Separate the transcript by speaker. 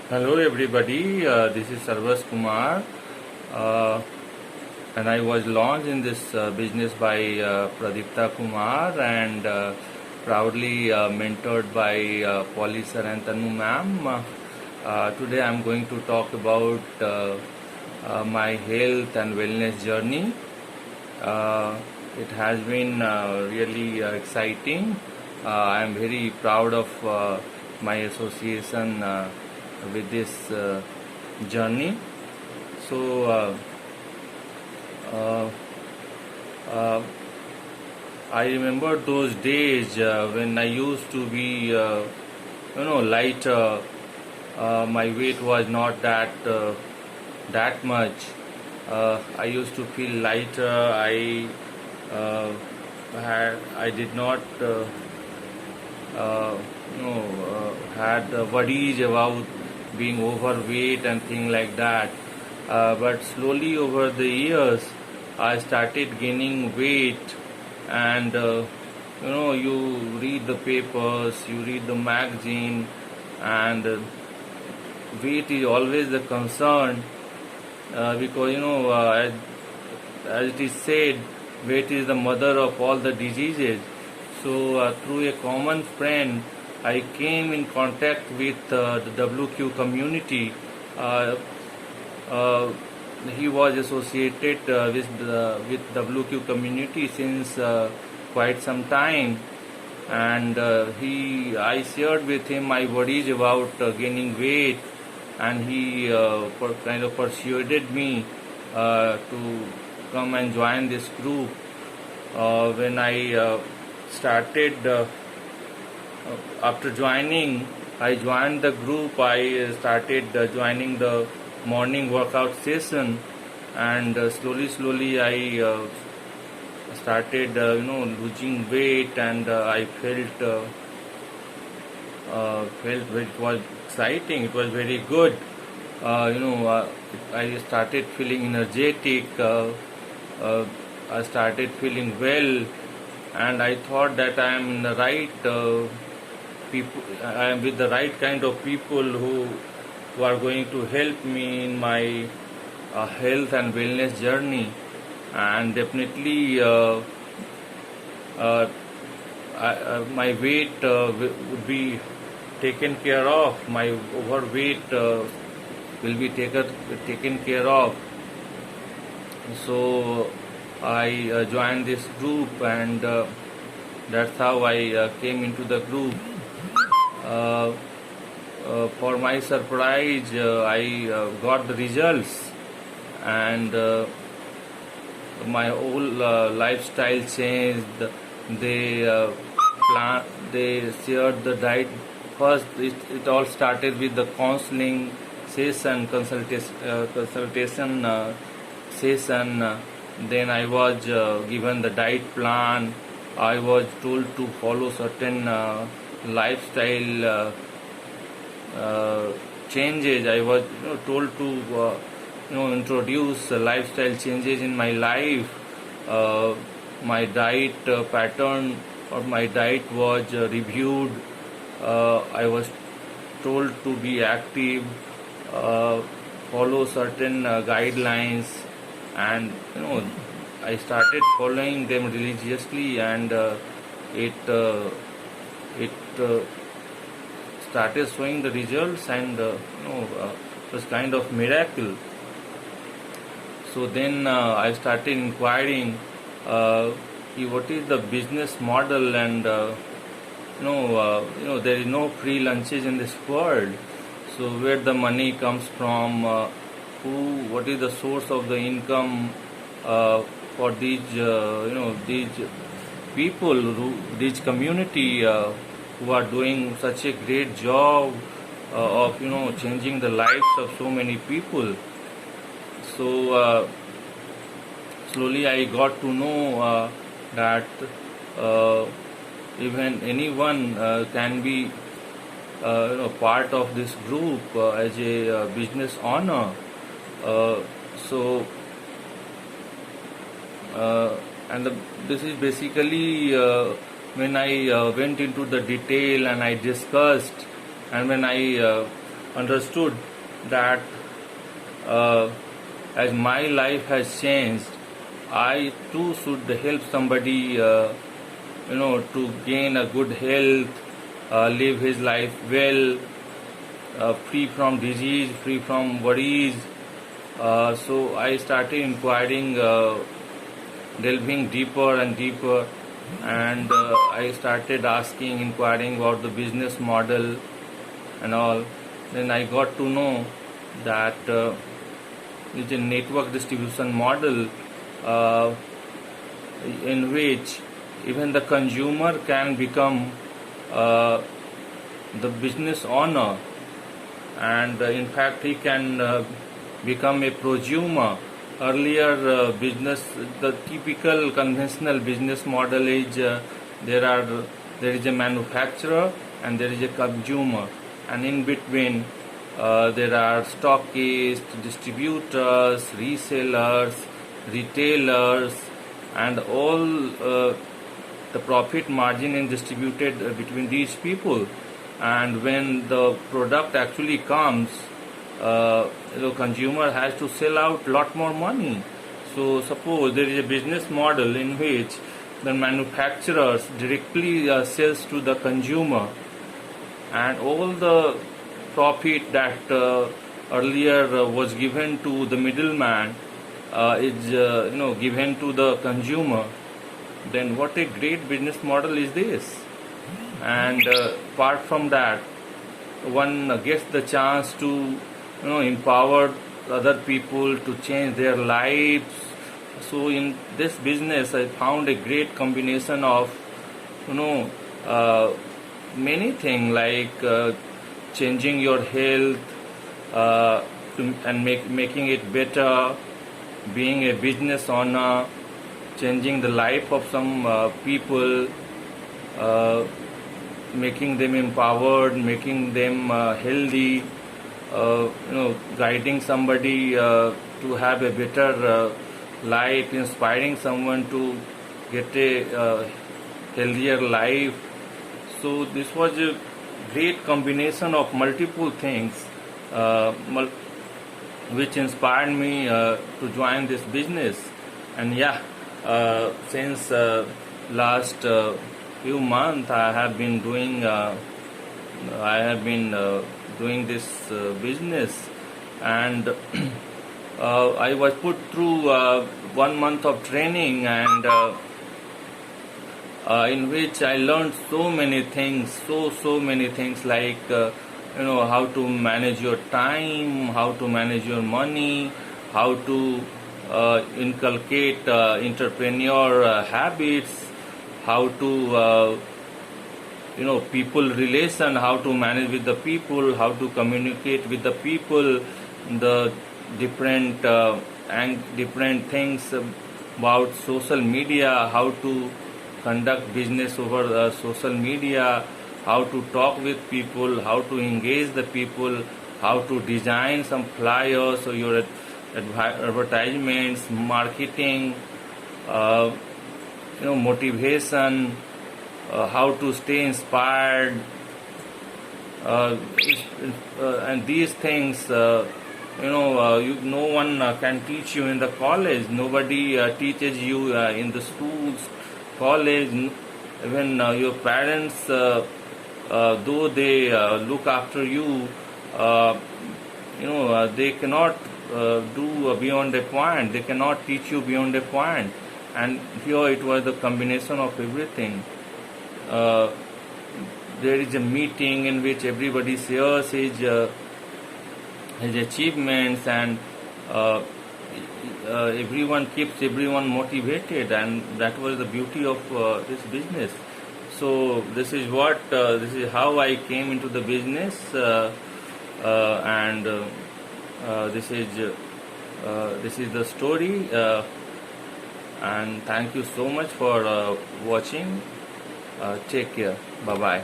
Speaker 1: Hello everybody, this is Sarvas Kumar, uh, and I was launched in this business by Pradipta Kumar and proudly mentored by Polly sir and Tanu ma'am. Today I am going to talk about my health and wellness journey. It has been really exciting. I am very proud of my association with this journey. So, uh, uh, I remember those days when I used to be, lighter. My weight was not that much. I used to feel lighter. Uh, I did not had worries about being overweight and things like that. But slowly over the years, I started gaining weight, and you read the papers, you read the magazine, and weight is always the concern because as it is said, weight is the mother of all the diseases. So through a common friend, I came in contact with the WQ community. Uh, uh, he was associated with WQ community since quite some time, and I shared with him my worries about gaining weight, and he kind of persuaded me to come and join this group. When I started after joining, I joined the group. I started joining the morning workout session, and slowly I started losing weight, and I felt it was exciting. It was very good. I started feeling energetic. I started feeling well, and I thought that I am in the right people. I am with the right kind of people who are going to help me in my health and wellness journey, and definitely uh, my weight would be taken care of. My overweight will be taken care of. So I joined this group, and that's how I came into the group. Uh, for my surprise, I got the results, and my whole lifestyle changed. They they shared the diet. First, it all started with the counseling session, consultation session. Then I was given the diet plan. I was told to follow certain lifestyle changes. I was told to introduce lifestyle changes in my life. My diet pattern or my diet was reviewed. I was told to be active, uh, follow certain guidelines, and I started following them religiously, and it it started showing the results, and it was kind of miracle. So then I started inquiring what is the business model, and there is no free lunches in this world. So where the money comes from, what is the source of the income for these these people, these community who are doing such a great job of changing the lives of so many people. So slowly I got to know that uh, even anyone can be part of this group as a business owner. Uh, so and this is basically when I went into the detail, and I discussed, and when I understood that as my life has changed, I too should help somebody, to gain a good health, live his life well, free from disease, free from worries. So I started inquiring, delving deeper and deeper, and I started asking, inquiring about the business model and all. Then I got to know that it's a network distribution model in which even the consumer can become the business owner, and in fact he can become a prosumer. Earlier the typical conventional business model is there is a manufacturer and there is a consumer, and in between there are stockists, distributors, resellers, retailers, and all the profit margin is distributed between these people. And when the product actually comes, the consumer has to sell out lot more money. So suppose there is a business model in which the manufacturers directly sells to the consumer, and all the profit that earlier was given to the middleman is given to the consumer. Then what a great business model is this. And apart from that, one gets the chance to empower other people to change their lives. So in this business I found a great combination of many things, like changing your health and making it better, being a business owner, changing the life of some people, making them empowered, making them healthy, guiding somebody to have a better life, inspiring someone to get a healthier life. So this was a great combination of multiple things which inspired me to join this business. And since last few months I have been doing this business, and I was put through 1 month of training, and in which I learned so many things, so many things, like how to manage your time, how to manage your money, how to inculcate entrepreneur habits, how to people relation, how to manage with the people, how to communicate with the people, the different and different things about social media, how to conduct business over social media, how to talk with people, how to engage the people, how to design some flyers or your advertisements, marketing, motivation, how to stay inspired, and these things no one can teach you in the college. Nobody teaches you in the schools, college. Even your parents, though they look after you, they cannot do beyond a point. They cannot teach you beyond a point. And here it was the combination of everything. There is a meeting in which everybody shares his achievements, and everyone keeps everyone motivated, and that was the beauty of this business. So this is how I came into the business, and this is the story. And thank you so much for watching. Take care. Bye bye.